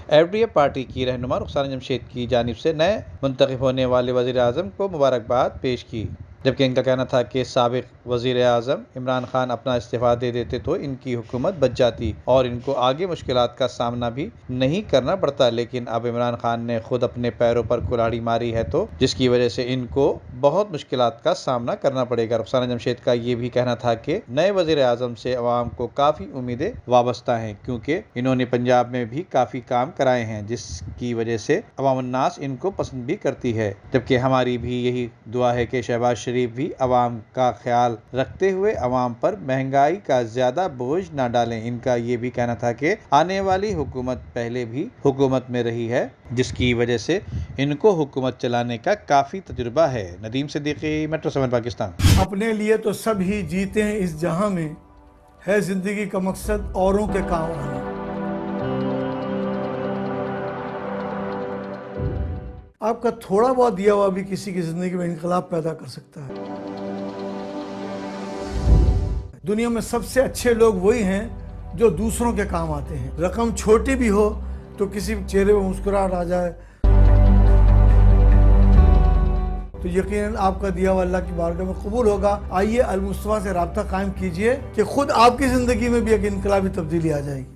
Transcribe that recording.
एफडीएफ party की रहनुमा रुखसाना जमशेद की जानिब से नए मुंतखब होने वाले वज़ीर आज़म को मुबारकबाद पेश की, जबकि इनका कहना था कि साबिक वज़ीर आज़म इमरान खान अपना इस्तीफ़ा दे देते तो इनकी हुकूमत बच जाती और इनको आगे मुश्किलात का सामना भी नहीं करना पड़ता। लेकिन अब इमरान खान ने खुद अपने पैरों पर कुल्हाड़ी मारी है, तो जिसकी वजह से इनको बहुत मुश्किलात का सामना करना पड़ेगा। रुखसाना जमशेद का ये भी कहना था कि नए वज़ीर आज़म से अवाम को काफ़ी उम्मीदें वाबस्ता हैं, क्योंकि इन्होंने पंजाब में भी काफ़ी काम कराए हैं, जिसकी वजह से अवाम-उन-नास इनको पसंद भी करती है। जबकि हमारी भी यही दुआ है कि शहबाज शरीफ भी अवाम का ख्याल रखते हुए अवाम पर महंगाई का ज्यादा बोझ न डालें। इनका ये भी कहना था कि आने वाली हुकूमत पहले भी हुकूमत में रही है, जिसकी वजह से इनको हुकूमत चलाने का काफ़ी तजुर्बा है। नदीम सिद्दीकी, मेट्रो 7 पाकिस्तान। अपने लिए तो सब ही जीते हैं इस जहां में, है जिंदगी का मकसद औरों के काम आना। आपका थोड़ा बहुत दिया हुआ भी किसी की जिंदगी में इनकलाब पैदा कर सकता है। दुनिया में सबसे अच्छे लोग वही हैं जो दूसरों के काम आते हैं। रकम छोटी भी हो तो किसी चेहरे पर मुस्कुराहट आ जाए तो यकीनन आपका दिया हुआ अल्लाह की बारगाह में कबूल होगा। आइए अल मुस्तफा से राब्ता कायम कीजिए कि खुद आपकी जिंदगी में भी एक इनकलाबी तब्दीली आ जाएगी।